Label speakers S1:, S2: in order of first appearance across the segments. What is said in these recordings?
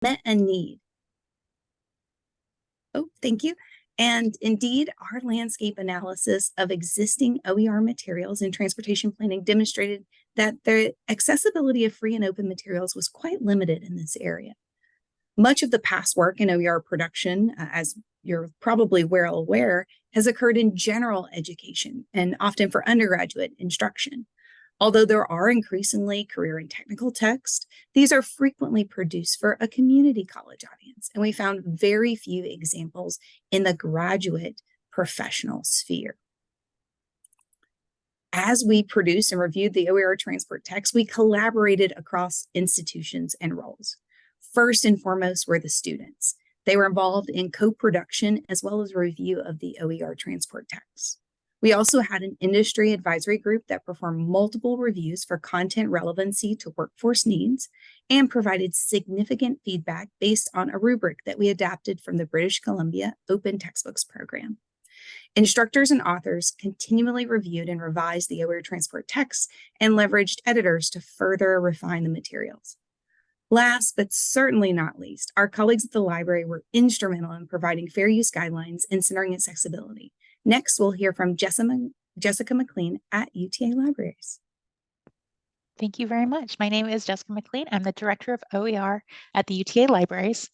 S1: met a need. Oh, thank you. And indeed, our landscape analysis of existing OER materials in transportation planning demonstrated that the accessibility of free and open materials was quite limited in this area. Much of the past work in OER production, as you're probably well aware, has occurred in general education and often for undergraduate instruction. Although there are increasingly career and technical texts, these are frequently produced for a community college audience, and we found very few examples in the graduate professional sphere. As we produced and reviewed the OERTransport text, we collaborated across institutions and roles. First and foremost were the students. They were involved in co-production as well as review of the OERTransport text. We also had an industry advisory group that performed multiple reviews for content relevancy to workforce needs and provided significant feedback based on a rubric that we adapted from the British Columbia Open Textbooks program. Instructors and authors continually reviewed and revised the OERTransport text and leveraged editors to further refine the materials. Last, but certainly not least, our colleagues at the library were instrumental in providing fair use guidelines and centering accessibility. Next, we'll hear from Jessica McLean at UTA Libraries.
S2: Thank you very much. My name is Jessica McLean. I'm the Director of OER at the UTA Libraries.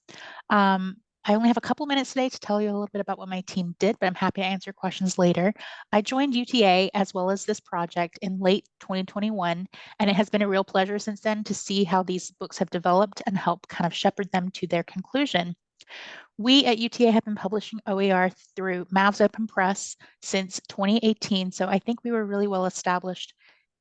S2: I only have a couple minutes today to tell you a little bit about what my team did, but I'm happy to answer questions later. I joined UTA as well as this project in late 2021, and it has been a real pleasure since then to see how these books have developed and help kind of shepherd them to their conclusion. We at UTA have been publishing OER through Mavs Open Press since 2018, so I think we were really well established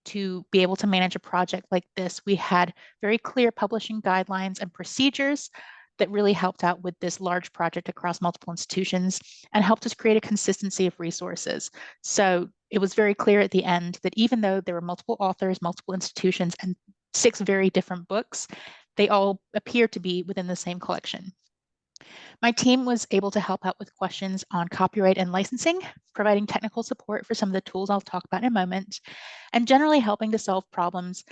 S2: to be able to manage a project like this. We had very clear publishing guidelines and procedures that really helped out with this large project across multiple institutions and helped us create a consistency of resources. So it was very clear at the end that even though there were multiple authors, multiple institutions, and 6 very different books, they all appear to be within the same collection. My team was able to help out with questions on copyright and licensing, providing technical support for some of the tools I'll talk about in a moment, and generally helping to solve problems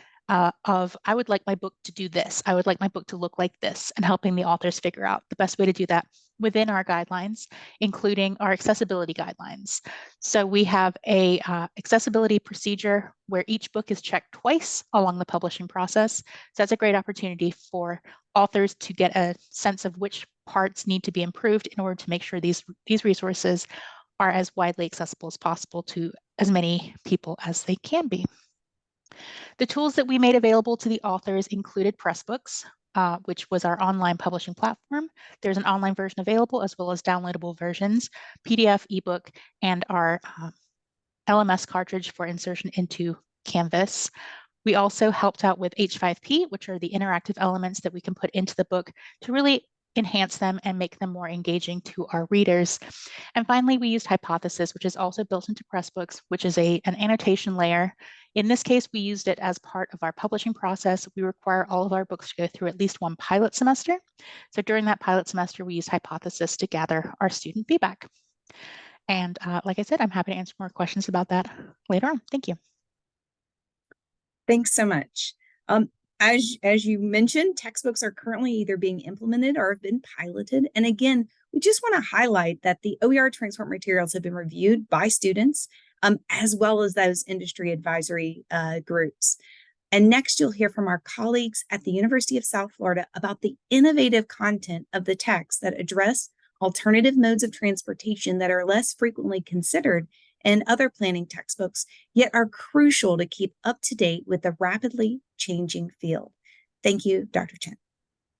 S2: of, I would like my book to do this, I would like my book to look like this, and helping the authors figure out the best way to do that within our guidelines, including our accessibility guidelines. So we have a accessibility procedure where each book is checked twice along the publishing process. So that's a great opportunity for authors to get a sense of which parts need to be improved in order to make sure these resources are as widely accessible as possible to as many people as they can be. The tools that we made available to the authors included Pressbooks, which was our online publishing platform. There's an online version available as well as downloadable versions, PDF, ebook, and our LMS cartridge for insertion into Canvas. We also helped out with H5P, which are the interactive elements that we can put into the book to really enhance them and make them more engaging to our readers. And finally, we used Hypothesis, which is also built into Pressbooks, which is an annotation layer. In this case, we used it as part of our publishing process. We require all of our books to go through at least one pilot semester. So during that pilot semester, we used Hypothesis to gather our student feedback. And like I said, I'm happy to answer more questions about that later on. Thank you.
S1: Thanks so much. As you mentioned, textbooks are currently either being implemented or have been piloted. And again, we just want to highlight that the OERTransport materials have been reviewed by students, as well as those industry advisory groups. And next, you'll hear from our colleagues at the University of South Florida about the innovative content of the text that address alternative modes of transportation that are less frequently considered in other planning textbooks, yet are crucial to keep up to date with the rapidly changing field. Thank you, Dr. Chen.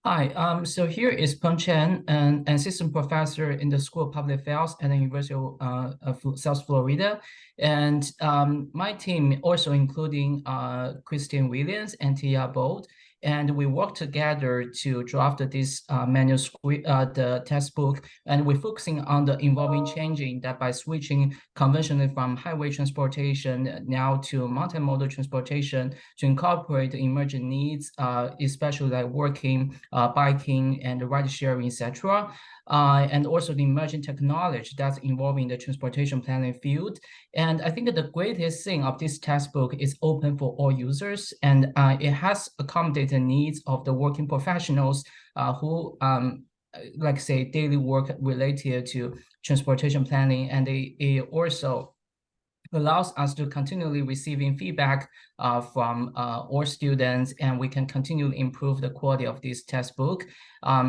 S3: Hi, so here is Peng Chen, an assistant professor in the School of Public Affairs at the University of South Florida. And my team also including Christine Williams and Tia Bold. And we worked together to draft this manuscript, the textbook, and we're focusing on the evolving changing that by switching conventionally from highway transportation now to multimodal transportation to incorporate the emerging needs, especially like working, biking, and ride sharing, etc. and also the emerging technology that's involving the transportation planning field. And I think that the greatest thing of this textbook is open for all users, and it has accommodated the needs of the working professionals who like say daily work related to transportation planning, and it also allows us to continually receiving feedback from all students, and we can continually improve the quality of this textbook.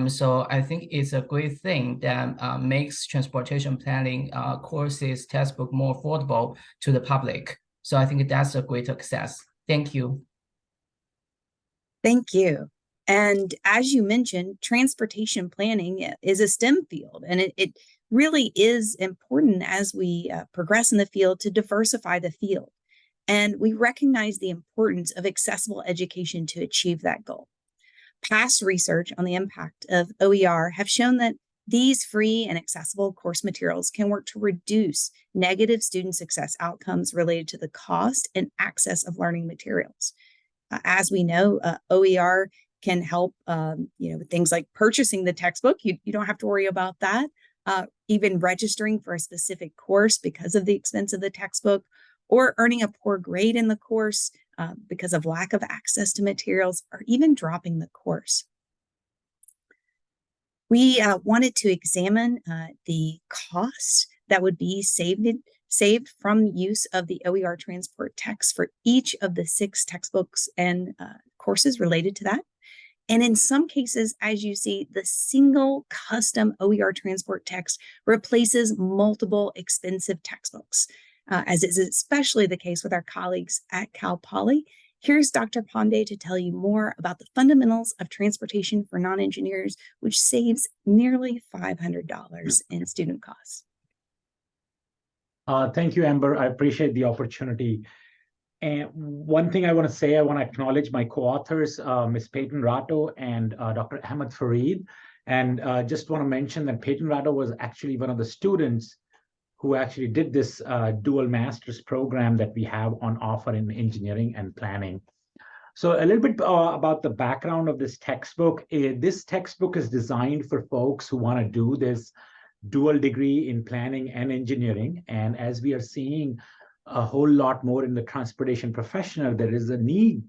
S3: So I think it's a great thing that makes transportation planning courses textbook more affordable to the public. So I think that's a great success. Thank you.
S1: Thank you. And as you mentioned, transportation planning is a STEM field, and it really is important as we progress in the field to diversify the field. And we recognize the importance of accessible education to achieve that goal. Past research on the impact of OER have shown that these free and accessible course materials can work to reduce negative student success outcomes related to the cost and access of learning materials. As we know, OER can help, with things like purchasing the textbook. You don't have to worry about that. Even registering for a specific course because of the expense of the textbook, or earning a poor grade in the course because of lack of access to materials, or even dropping the course. We wanted to examine the costs that would be saved from use of the OERTransport text for each of the 6 textbooks and courses related to that. And in some cases, as you see, the single custom OERTransport text replaces multiple expensive textbooks, as is especially the case with our colleagues at Cal Poly. Here's Dr. Pande to tell you more about the fundamentals of transportation for non-engineers, which saves nearly $500 in student costs.
S4: Thank you, Amber. I appreciate the opportunity. And one thing I want to say, I want to acknowledge my co-authors, Ms. Peyton Ratto and Dr. Ahmed Fareed. And just want to mention that Peyton Ratto was actually one of the students who actually did this dual master's program that we have on offer in engineering and planning. So a little bit about the background of this textbook. This textbook is designed for folks who want to do this dual degree in planning and engineering. And as we are seeing a whole lot more in the transportation profession, there is a need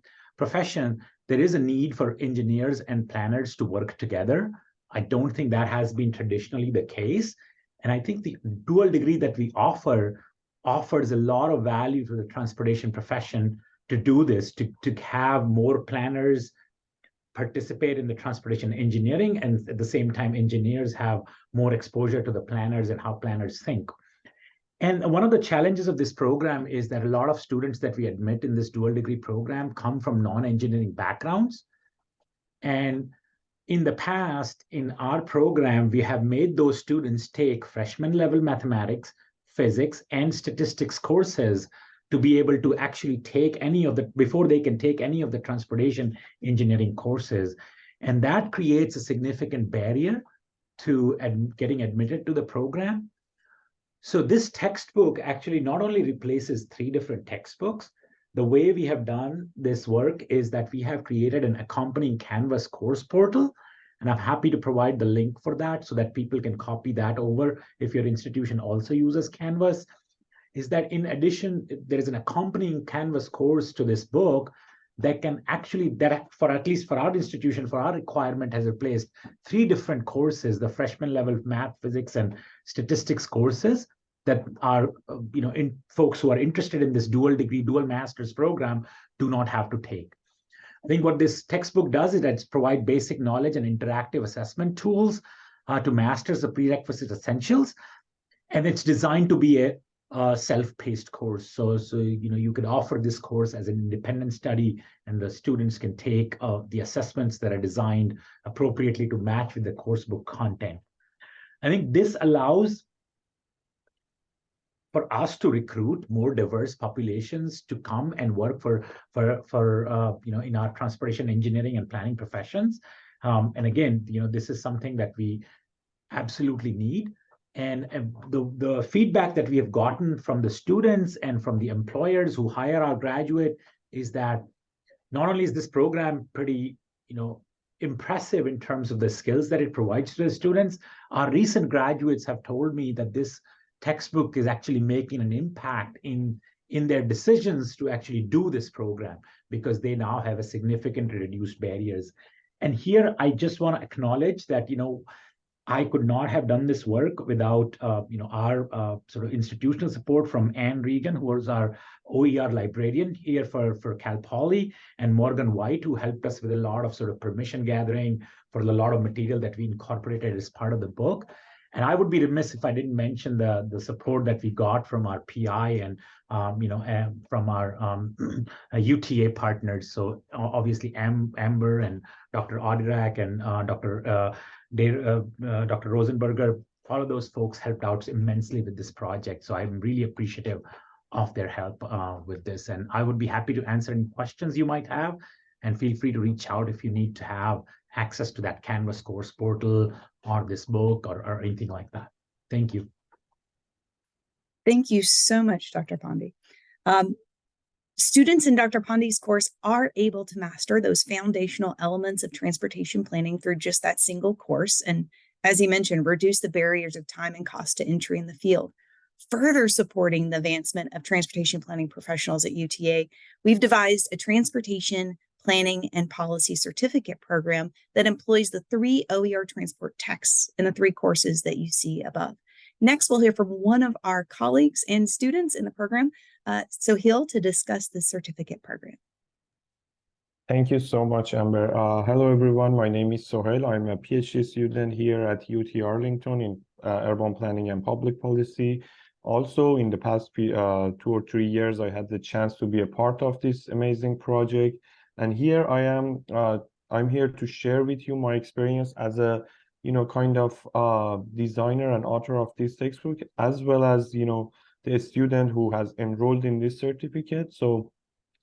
S4: for engineers and planners to work together. I don't think that has been traditionally the case. And I think the dual degree that we offers a lot of value to the transportation profession to do this, to have more planners participate in the transportation engineering, and at the same time, engineers have more exposure to the planners and how planners think. And one of the challenges of this program is that a lot of students that we admit in this dual degree program come from non-engineering backgrounds. And in the past, in our program, we have made those students take freshman level mathematics, physics, and statistics courses to be able to actually take before they can take any of the transportation engineering courses. And that creates a significant barrier to getting admitted to the program. So this textbook actually not only replaces 3 different textbooks. The way we have done this work is that we have created an accompanying Canvas course portal, and I'm happy to provide the link for that so that people can copy that over if your institution also uses Canvas. Is that in addition, there is an accompanying Canvas course to this book that can actually, at least for our institution, for our requirement, has replaced 3 different courses, the freshman level math, physics, and statistics courses that are, folks who are interested in this dual degree, dual master's program do not have to take. I think what this textbook does is it provide basic knowledge and interactive assessment tools to master the prerequisite essentials. And it's designed to be a self-paced course. So you could offer this course as an independent study, and the students can take the assessments that are designed appropriately to match with the course book content. I think this allows for us to recruit more diverse populations to come and work for in our transportation engineering and planning professions. And again, this is something that we absolutely need. And the feedback that we have gotten from the students and from the employers who hire our graduate is that not only is this program pretty, impressive in terms of the skills that it provides to the students. Our recent graduates have told me that this textbook is actually making an impact in their decisions to actually do this program, because they now have a significantly reduced barriers. And here, I just want to acknowledge that, I could not have done this work without, our sort of institutional support from Anne Regan, who was our OER librarian here for Cal Poly, and Morgan White, who helped us with a lot of sort of permission gathering for a lot of material that we incorporated as part of the book. And I would be remiss if I didn't mention the support that we got from our PI and from our UTA partners. So obviously Amber and Dr. Audirac and Dr. Rosenberger, all of those folks helped out immensely with this project. So I'm really appreciative of their help with this. And I would be happy to answer any questions you might have. And feel free to reach out if you need to have access to that Canvas course portal or this book or anything like that. Thank you.
S1: Thank you so much, Dr. Pande. Students in Dr. Pande's course are able to master those foundational elements of transportation planning through just that single course. And as he mentioned, reduce the barriers of time and cost to entry in the field. Further supporting the advancement of transportation planning professionals at UTA, we've devised a transportation planning and policy certificate program that employs the 3 OER transport texts in the 3 courses that you see above. Next, we'll hear from one of our colleagues and students in the program, Soheil, to discuss the certificate program.
S5: Thank you so much, Amber. Hello, everyone. My name is Soheil. I'm a PhD student here at UT Arlington in urban planning and public policy. Also, in the past 2 or 3 years, I had the chance to be a part of this amazing project. And here I am. I'm here to share with you my experience as a, kind of designer and author of this textbook, as well as, the student who has enrolled in this certificate. So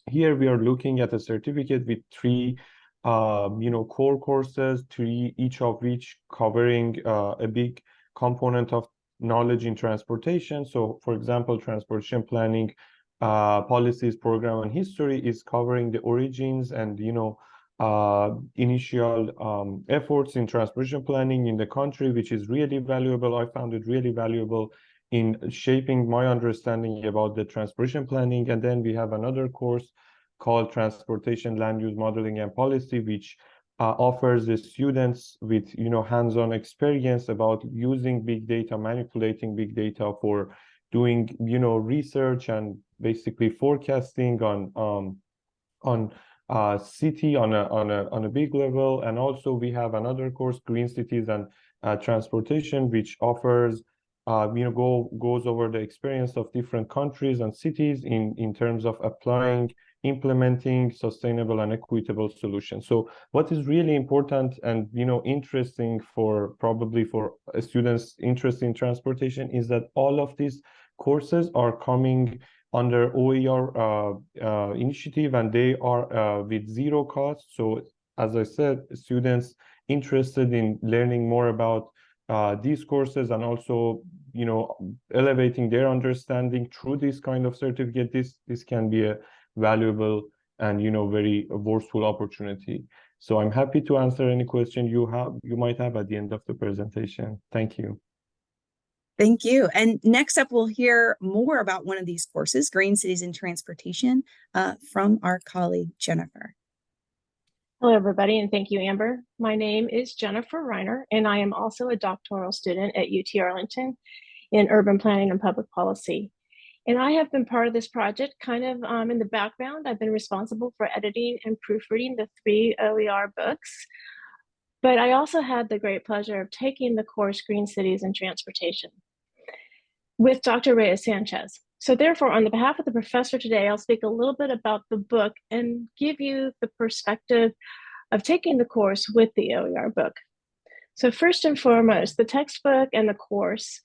S5: here we are looking at a certificate with 3, core courses, each of which covering a big component of knowledge in transportation. So, for example, transportation planning, policies, program, and history is covering the origins and, initial efforts in transportation planning in the country, which is really valuable. I found it really valuable in shaping my understanding about the transportation planning. And then we have another course called Transportation Land Use Modeling and Policy, which offers the students with, hands-on experience about using big data, manipulating big data for doing, research and basically forecasting on city on a big level. And also we have another course, Green Cities and Transportation, which offers goes over the experience of different countries and cities in terms of implementing sustainable and equitable solutions. So what is really important and interesting for students interested in transportation is that all of these courses are coming under OER initiative, and they are with 0 cost. So as I said, students interested in learning more about these courses and also elevating their understanding through this kind of certificate, this can be a valuable and very worthwhile opportunity. So I'm happy to answer any question you might have at the end of the presentation. Thank you.
S1: Thank you. And next up, we'll hear more about one of these courses, Green Cities and Transportation, from our colleague, Jennifer.
S6: Hello, everybody, and thank you, Amber. My name is Jennifer Reiner, and I am also a doctoral student at UT Arlington in urban planning and public policy. And I have been part of this project kind of in the background. I've been responsible for editing and proofreading the 3 OER books. But I also had the great pleasure of taking the course Green Cities and Transportation with Dr. Reyes-Sanchez. So therefore, on the behalf of the professor today, I'll speak a little bit about the book and give you the perspective of taking the course with the OER book. So first and foremost, the textbook and the course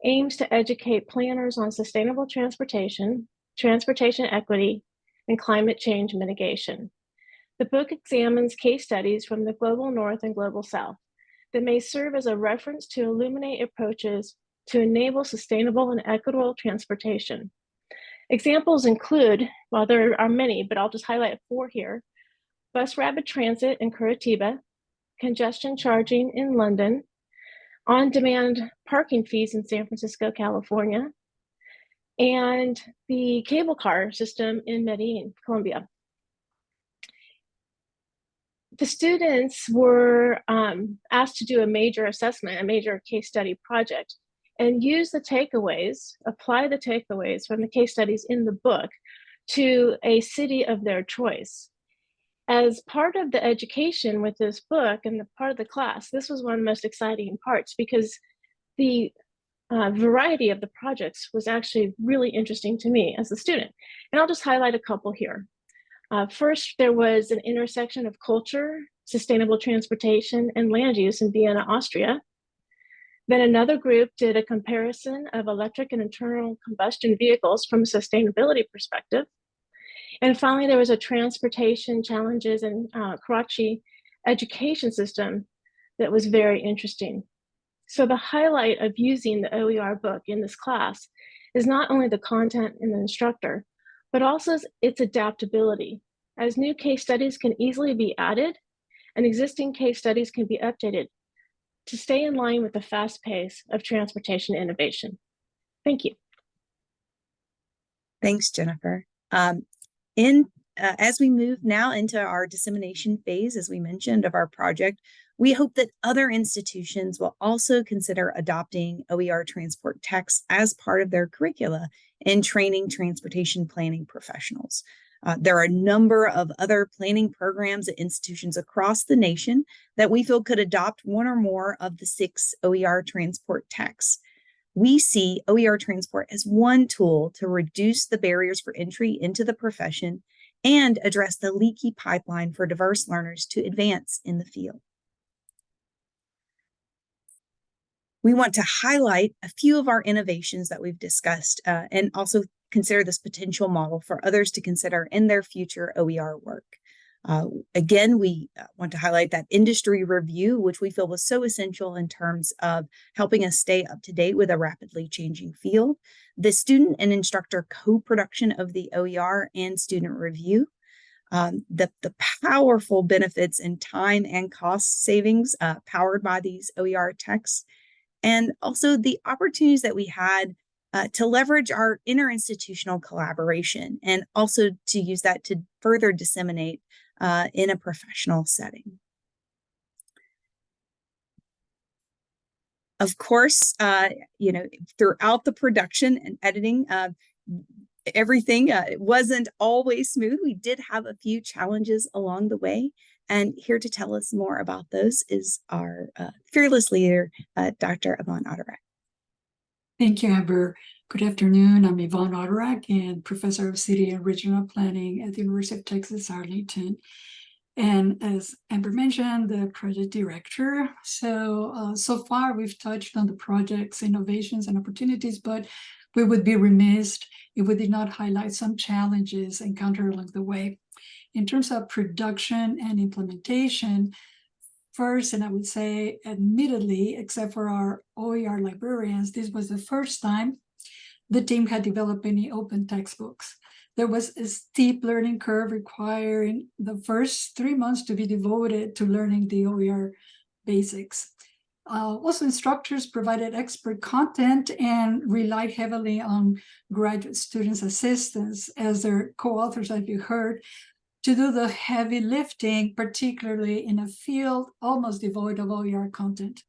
S6: aims to educate planners on sustainable transportation, transportation equity, and climate change mitigation. The book examines case studies from the global north and global south that may serve as a reference to illuminate approaches to enable sustainable and equitable transportation. Examples include, well, there are many, but I'll just highlight 4 here: Bus Rapid Transit in Curitiba, congestion charging in London, on-demand parking fees in San Francisco, California, and the cable car system in Medellin, Colombia. The students were asked to do a major assessment, a major case study project, and use the takeaways, apply the takeaways from the case studies in the book to a city of their choice. As part of the education with this book and the part of the class, this was one of the most exciting parts because the variety of the projects was actually really interesting to me as a student. And I'll just highlight a couple here. First, there was an intersection of culture, sustainable transportation, and land use in Vienna, Austria. Then another group did a comparison of electric and internal combustion vehicles from a sustainability perspective. And finally, there was a transportation challenges and Karachi education system that was very interesting. So the highlight of using the OER book in this class is not only the content and the instructor, but also its adaptability, as new case studies can easily be added and existing case studies can be updated to stay in line with the fast pace of transportation innovation. Thank you.
S1: Thanks, Jennifer. As we move now into our dissemination phase, as we mentioned, of our project, we hope that other institutions will also consider adopting OERTransport texts as part of their curricula in training transportation planning professionals. There are a number of other planning programs at institutions across the nation that we feel could adopt one or more of the 6 OERTransport texts. We see OERTransport as one tool to reduce the barriers for entry into the profession and address the leaky pipeline for diverse learners to advance in the field. We want to highlight a few of our innovations that we've discussed and also consider this potential model for others to consider in their future OER work. Again, we want to highlight that industry review, which we feel was so essential in terms of helping us stay up to date with a rapidly changing field. The student and instructor co-production of the OER and student review. The powerful benefits in time and cost savings powered by these OER texts. And also the opportunities that we had to leverage our interinstitutional collaboration and also to use that to further disseminate in a professional setting. Of course, throughout the production and editing, everything wasn't always smooth. We did have a few challenges along the way. And here to tell us more about those is our fearless leader, Dr. Ivonne Audirac.
S7: Thank you, Amber. Good afternoon. I'm Ivonne Audirac and Professor of City and Regional Planning at the University of Texas, Arlington. And as Amber mentioned, the project director. So far we've touched on the project's innovations and opportunities, but we would be remiss if we did not highlight some challenges encountered along the way. In terms of production and implementation, first, and I would say admittedly, except for our OER librarians, this was the first time the team had developed any open textbooks. There was a steep learning curve requiring the first 3 months to be devoted to learning the OER basics. Also, instructors provided expert content and relied heavily on graduate students' assistants as their co-authors, as you heard, to do the heavy lifting, particularly in a field almost devoid of OER content.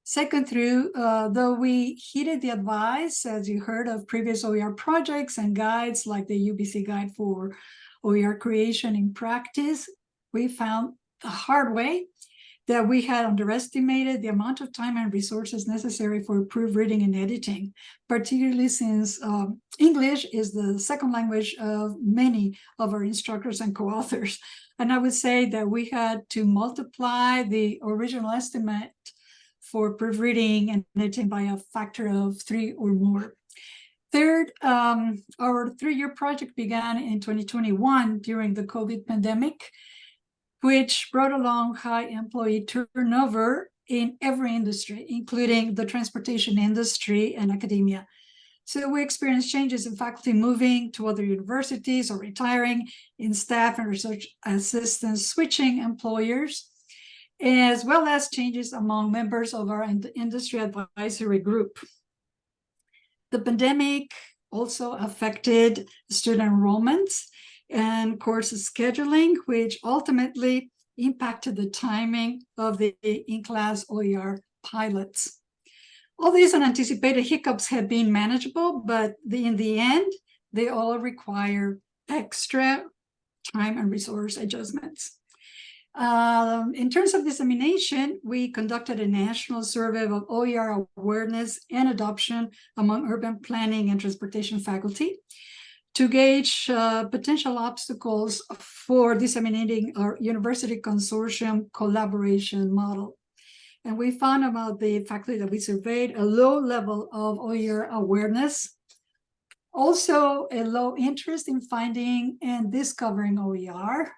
S7: Second, though we heeded the advice, as you heard, of previous OER projects and guides like the UBC Guide for OER Creation in Practice, we found the hard way that we had underestimated the amount of time and resources necessary for proofreading and editing, particularly since English is the second language of many of our instructors and co-authors. And I would say that we had to multiply the original estimate for proofreading and editing by a factor of 3 or more. Third, our 3-year project began in 2021 during the COVID pandemic, which brought along high employee turnover in every industry, including the transportation industry and academia. So we experienced changes in faculty moving to other universities or retiring, in staff and research assistants switching employers. as well as changes among members of our industry advisory group. The pandemic also affected student enrollments and course scheduling, which ultimately impacted the timing of the in-class OER pilots. All these unanticipated hiccups have been manageable, but in the end, they all require extra time and resource adjustments. In terms of dissemination, we conducted a national survey of OER awareness and adoption among urban planning and transportation faculty to gauge potential obstacles for disseminating our university consortium collaboration model. And we found about the faculty that we surveyed a low level of OER awareness, also a low interest in finding and discovering OER,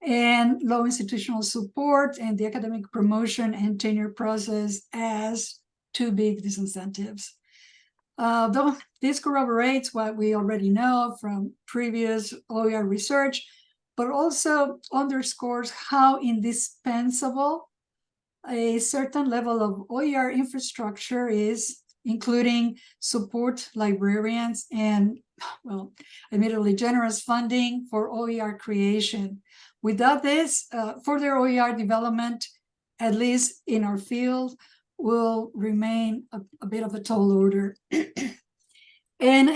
S7: and low institutional support and the academic promotion and tenure process as two big disincentives. Though this corroborates what we already know from previous OER research, but also underscores how indispensable a certain level of OER infrastructure is, including support librarians and, well, admittedly generous funding for OER creation. Without this, further OER development, at least in our field, will remain a bit of a tall order. And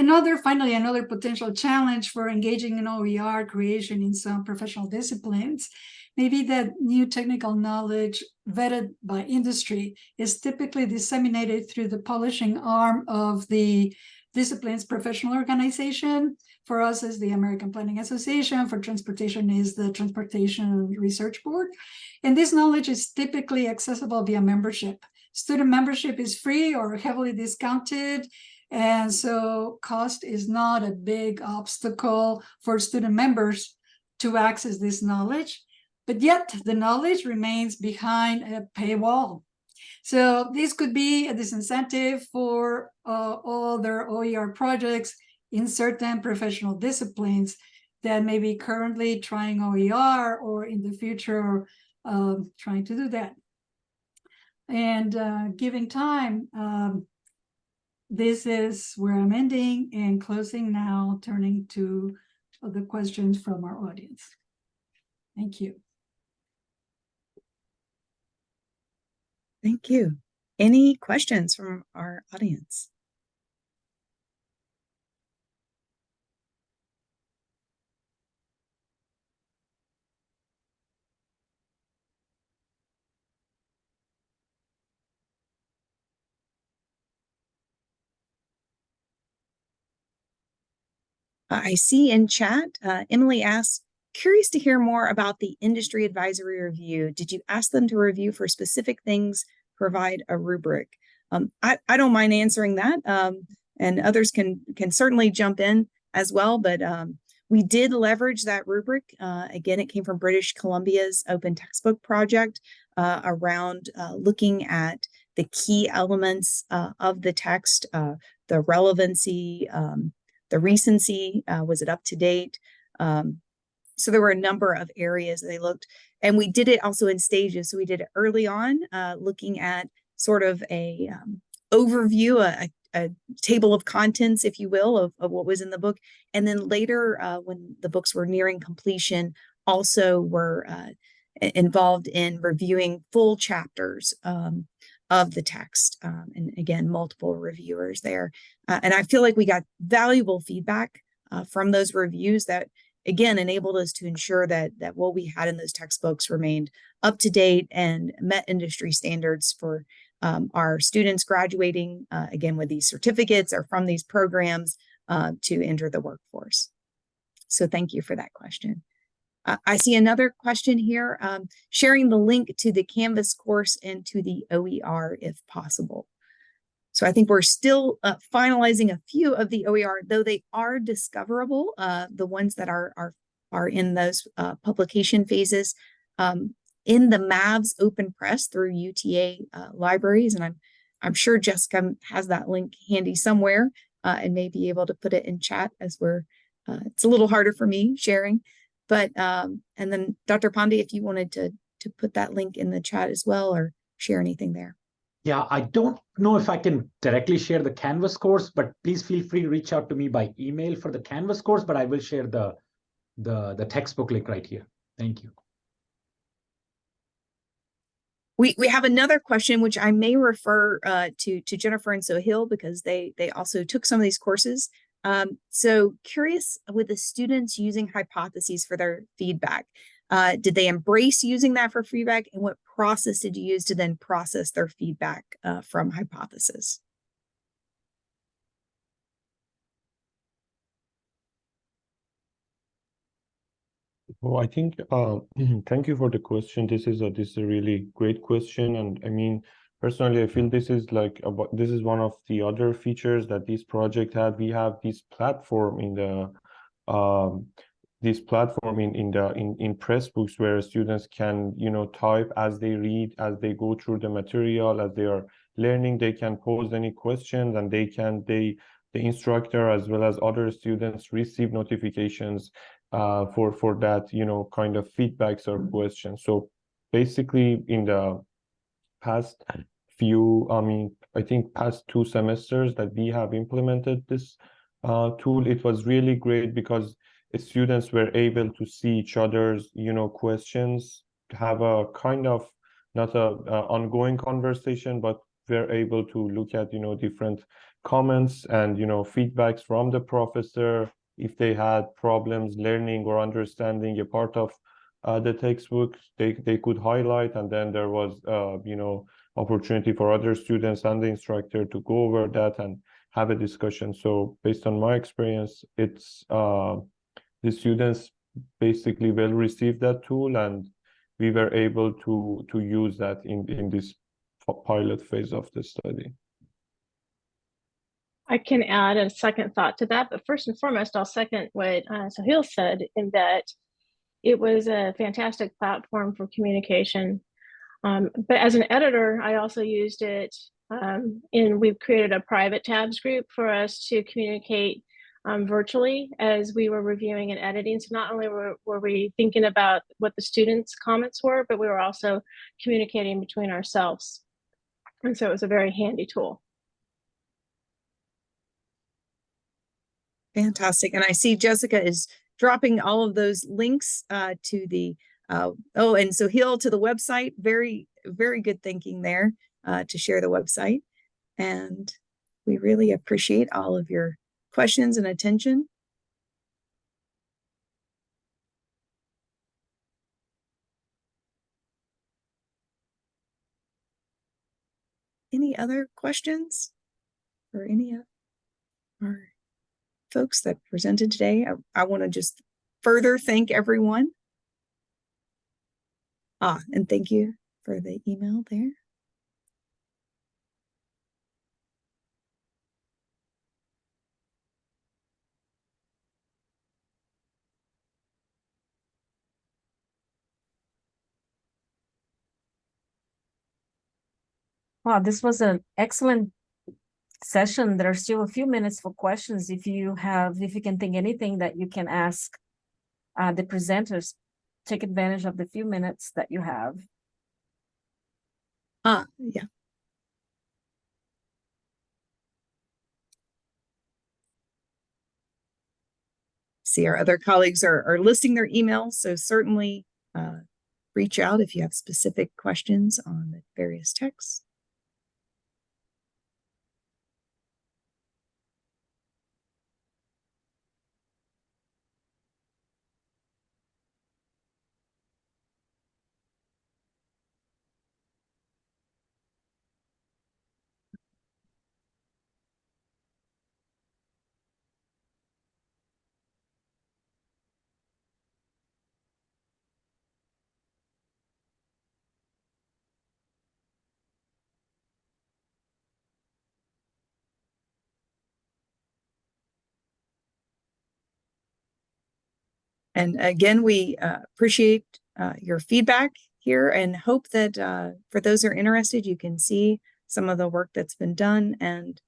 S7: finally, another potential challenge for engaging in OER creation in some professional disciplines may be that new technical knowledge vetted by industry is typically disseminated through the publishing arm of the discipline's professional organization. For us, is the American Planning Association. For transportation is the Transportation Research Board. And this knowledge is typically accessible via membership. Student membership is free or heavily discounted. And so cost is not a big obstacle for student members to access this knowledge. But yet the knowledge remains behind a paywall. So this could be a disincentive for all their OER projects in certain professional disciplines that may be currently trying OER or in the future trying to do that. And giving time, this is where I'm ending and closing now, turning to the questions from our audience. Thank you.
S1: Thank you. Any questions from our audience? I see in chat, Emily asks, curious to hear more about the industry advisory review. Did you ask them to review for specific things, provide a rubric? I don't mind answering that, and others can certainly jump in as well, but we did leverage that rubric. Again, it came from British Columbia's Open Textbook Project around looking at the key elements of the text, the relevancy, the recency, was it up to date? So there were a number of areas they looked, and we did it also in stages. So we did it early on, looking at sort of a overview, a table of contents, if you will, of what was in the book. And then later, when the books were nearing completion, also were involved in reviewing full chapters of the text. And again, multiple reviewers there. And I feel like we got valuable feedback from those reviews that, again, enabled us to ensure that what we had in those textbooks remained up to date and met industry standards for our students graduating, again, with these certificates or from these programs to enter the workforce. So thank you for that question. I see another question here, sharing the link to the Canvas course and to the OER if possible. So I think we're still finalizing a few of the OER, though they are discoverable, the ones that are in those publication phases in the MAVS Open Press through UTA libraries. And I'm sure Jessica has that link handy somewhere and may be able to put it in chat as we're, it's a little harder for me sharing. But, and then Dr. Pande, if you wanted to to put that link in the chat as well, or share anything there?
S4: Yeah, I don't know if I can directly share the Canvas course, but please feel free to reach out to me by email for the Canvas course, but I will share the textbook link right here. Thank you.
S1: We have another question, which I may refer to Jennifer and Soheil, because they also took some of these courses. So curious, with the students using hypotheses for their feedback, did they embrace using that for feedback? And what process did you use to then process their feedback from hypothesis?
S5: Well, I think thank you for the question. This is a really great question, and I mean, personally, I feel this is this is one of the other features that this project had. We have this platform in the in Pressbooks where students can type as they read, as they go through the material, as they are learning. They can pose any questions, and the instructor as well as other students receive notifications for that kind of feedbacks or questions. So basically in the past few, I think past 2 semesters that we have implemented this tool, it was really great because students were able to see each other's questions, have a kind of not a ongoing conversation, but we're able to look at different comments and feedbacks from the professor. If they had problems learning or understanding a part of the textbook, they could highlight, and then there was opportunity for other students and the instructor to go over that and have a discussion. So based on my experience, it's the students basically will receive that tool, and we were able to use that in this pilot phase of the study.
S6: I can add a second thought to that, but first and foremost, I'll second what Soheil said, in that it was a fantastic platform for communication. But as an editor, I also used it we've created a private tabs group for us to communicate virtually as we were reviewing and editing. So not only were we thinking about what the students' comments were, but we were also communicating between ourselves. And so it was a very handy tool.
S1: Fantastic. And I see Jessica is dropping all of those links to the, and Soheil to the website. Very, very good thinking there to share the website. And we really appreciate all of your questions and attention. Any other questions for any of our folks that presented today? I want to just further thank everyone. And thank you for the email there.
S8: Wow, this was an excellent session. There are still a few minutes for questions. If you can think anything that you can ask the presenters, take advantage of the few minutes that you have.
S1: Yeah. See, our other colleagues are listing their emails, so certainly reach out if you have specific questions on the various texts. And again, we appreciate your feedback here and hope that for those who are interested, you can see some of the work that's been done. And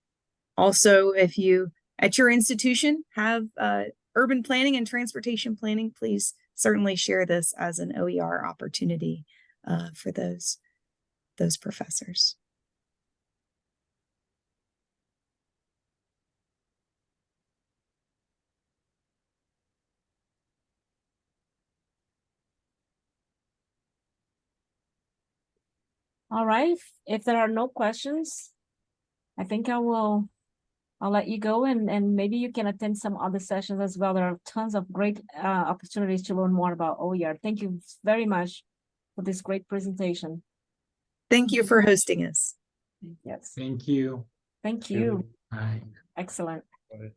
S1: also, if you at your institution have urban planning and transportation planning, please certainly share this as an OER opportunity for those professors.
S8: All right, if there are no questions, I think I'll let you go, and maybe you can attend some other sessions as well. There are tons of great opportunities to learn more about OER. Thank you very much for this great presentation.
S1: Thank you for hosting us.
S8: Yes.
S4: Thank you.
S8: Thank you.
S4: Bye.
S8: Excellent.
S5: Got it.